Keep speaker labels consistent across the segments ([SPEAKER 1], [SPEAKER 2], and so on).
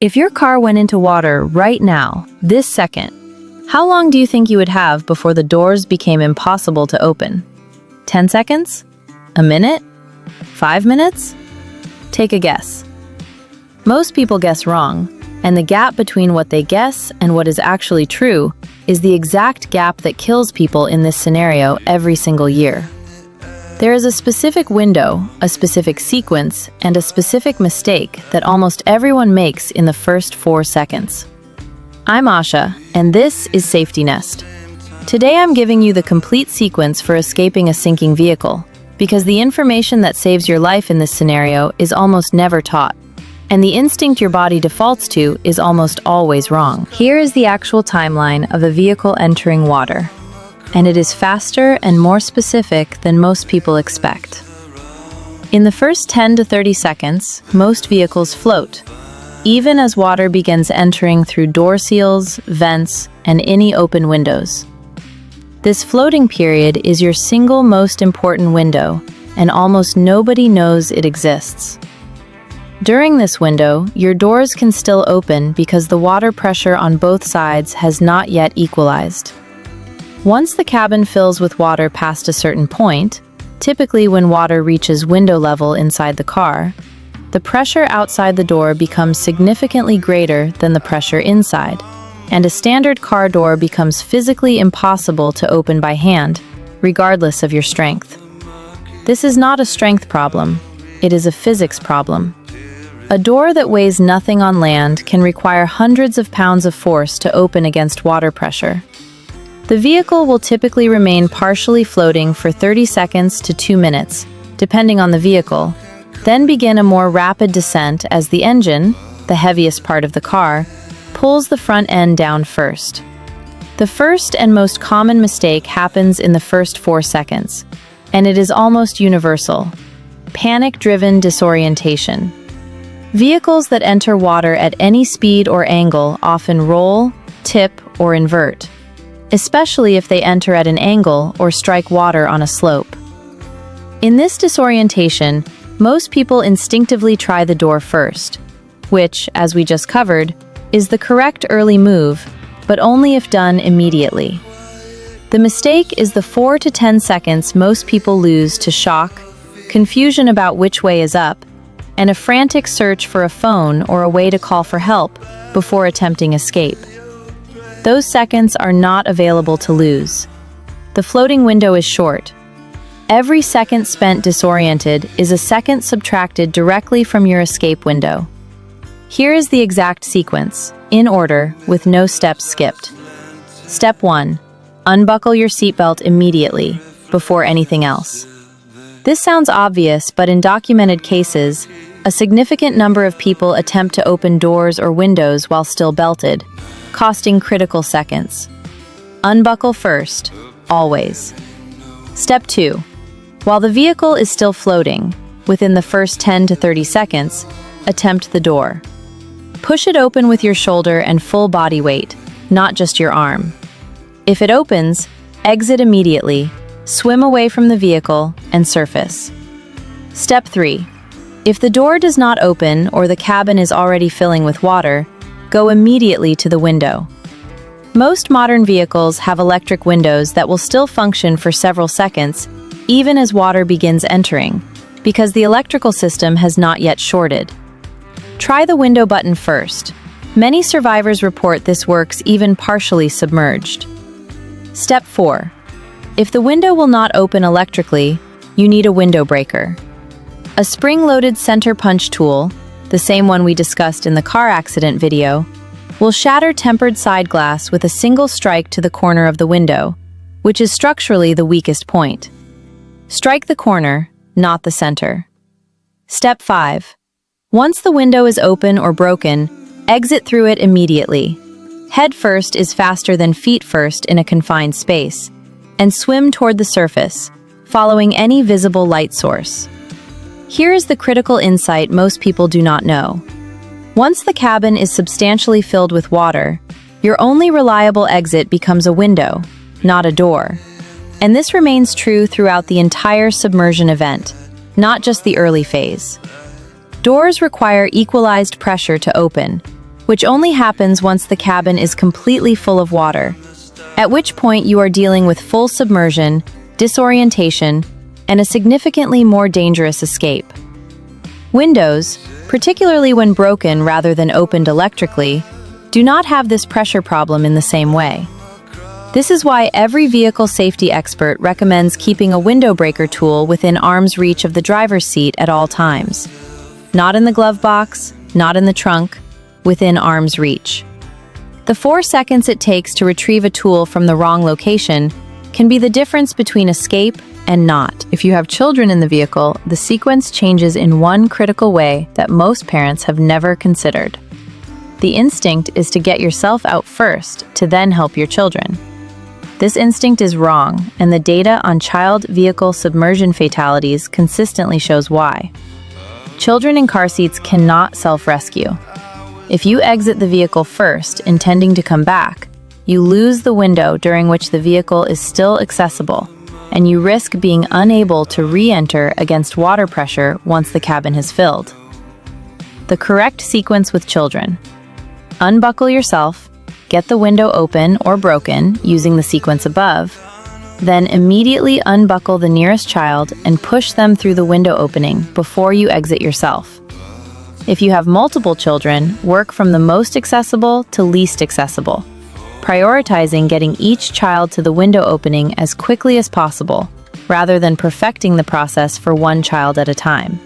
[SPEAKER 1] If your car went into water right now, this second, how long do you think you would have before the doors became impossible to open? 10 seconds? A minute? 5 minutes? Take a guess. Most people guess wrong, and the gap between what they guess and what is actually true is the exact gap that kills people in this scenario every single year. There is a specific window, a specific sequence, and a specific mistake that almost everyone makes in the first 4 seconds. I'm Asha, and this is Safety Nest. Today I'm giving you the complete sequence for escaping a sinking vehicle, because the information that saves your life in this scenario is almost never taught, and the instinct your body defaults to is almost always wrong. Here is the actual timeline of a vehicle entering water, and it is faster and more specific than most people expect. In the first 10 to 30 seconds, most vehicles float, even as water begins entering through door seals, vents, and any open windows. This floating period is your single most important window, and almost nobody knows it exists. During this window, your doors can still open because the water pressure on both sides has not yet equalized. Once the cabin fills with water past a certain point, typically when water reaches window level inside the car, the pressure outside the door becomes significantly greater than the pressure inside, and a standard car door becomes physically impossible to open by hand, regardless of your strength. This is not a strength problem, it is a physics problem. A door that weighs nothing on land can require hundreds of pounds of force to open against water pressure. The vehicle will typically remain partially floating for 30 seconds to 2 minutes, depending on the vehicle, then begin a more rapid descent as the engine, the heaviest part of the car, pulls the front end down first. The first and most common mistake happens in the first 4 seconds, and it is almost universal: panic-driven disorientation. Vehicles that enter water at any speed or angle often roll, tip, or invert, especially if they enter at an angle or strike water on a slope. In this disorientation, most people instinctively try the door first, which, as we just covered, is the correct early move, but only if done immediately. The mistake is the 4 to 10 seconds most people lose to shock, confusion about which way is up, and a frantic search for a phone or a way to call for help before attempting escape. Those seconds are not available to lose. The floating window is short. Every second spent disoriented is a second subtracted directly from your escape window. Here is the exact sequence, in order, with no steps skipped. Step 1. Unbuckle your seatbelt immediately, before anything else. This sounds obvious, but in documented cases, a significant number of people attempt to open doors or windows while still belted, costing critical seconds. Unbuckle first, always. Step 2. While the vehicle is still floating, within the first 10 to 30 seconds, attempt the door. Push it open with your shoulder and full body weight, not just your arm. If it opens, exit immediately, swim away from the vehicle, and surface. Step 3. If the door does not open or the cabin is already filling with water, go immediately to the window. Most modern vehicles have electric windows that will still function for several seconds, even as water begins entering, because the electrical system has not yet shorted. Try the window button first. Many survivors report this works even partially submerged. Step 4. If the window will not open electrically, you need a window breaker. A spring-loaded center punch tool, the same one we discussed in the car accident video, will shatter tempered side glass with a single strike to the corner of the window, which is structurally the weakest point. Strike the corner, not the center. Step 5. Once the window is open or broken, exit through it immediately. Head first is faster than feet first in a confined space, and swim toward the surface, following any visible light source. Here is the critical insight most people do not know. Once the cabin is substantially filled with water, your only reliable exit becomes a window, not a door. And this remains true throughout the entire submersion event, not just the early phase. Doors require equalized pressure to open, which only happens once the cabin is completely full of water, at which point you are dealing with full submersion, disorientation, and a significantly more dangerous escape. Windows, particularly when broken rather than opened electrically, do not have this pressure problem in the same way. This is why every vehicle safety expert recommends keeping a window breaker tool within arm's reach of the driver's seat at all times. Not in the glove box, not in the trunk, within arm's reach. The 4 seconds it takes to retrieve a tool from the wrong location can be the difference between escape and not. If you have children in the vehicle, the sequence changes in one critical way that most parents have never considered. The instinct is to get yourself out first to then help your children. This instinct is wrong, and the data on child vehicle submersion fatalities consistently shows why. Children in car seats cannot self-rescue. If you exit the vehicle first, intending to come back, you lose the window during which the vehicle is still accessible, and you risk being unable to re-enter against water pressure once the cabin has filled. The correct sequence with children: unbuckle yourself, get the window open or broken using the sequence above, then immediately unbuckle the nearest child and push them through the window opening before you exit yourself. If you have multiple children, work from the most accessible to least accessible, prioritizing getting each child to the window opening as quickly as possible, rather than perfecting the process for one child at a time.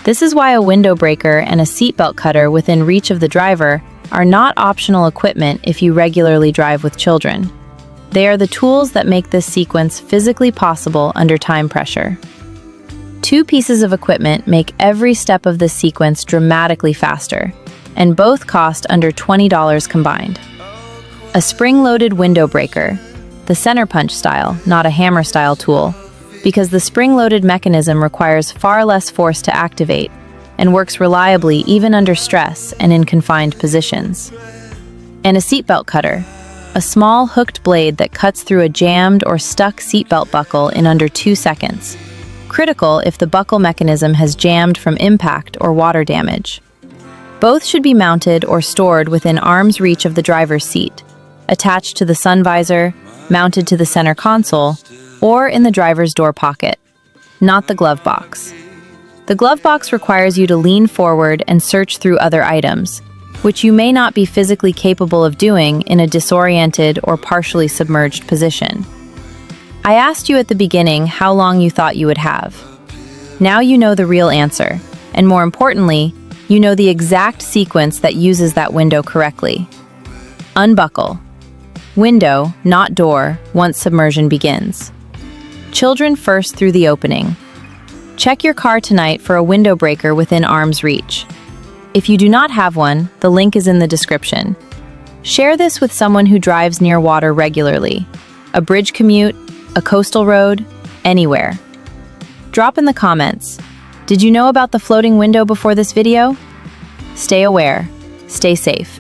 [SPEAKER 1] This is why a window breaker and a seatbelt cutter within reach of the driver are not optional equipment if you regularly drive with children. They are the tools that make this sequence physically possible under time pressure. 2 pieces of equipment make every step of this sequence dramatically faster, and both cost under $20 combined. A spring-loaded window breaker, the center punch style, not a hammer style tool, because the spring-loaded mechanism requires far less force to activate and works reliably even under stress and in confined positions. And a seatbelt cutter, a small hooked blade that cuts through a jammed or stuck seatbelt buckle in under 2 seconds. Critical if the buckle mechanism has jammed from impact or water damage. Both should be mounted or stored within arm's reach of the driver's seat, attached to the sun visor, mounted to the center console, or in the driver's door pocket, not the glove box. The glove box requires you to lean forward and search through other items, which you may not be physically capable of doing in a disoriented or partially submerged position. I asked you at the beginning how long you thought you would have. Now you know the real answer, and more importantly, you know the exact sequence that uses that window correctly. Unbuckle. Window, not door, once submersion begins. Children first through the opening. Check your car tonight for a window breaker within arm's reach. If you do not have one, the link is in the description. Share this with someone who drives near water regularly. A bridge commute, a coastal road, anywhere. Drop in the comments. Did you know about the floating window before this video? Stay aware. Stay safe.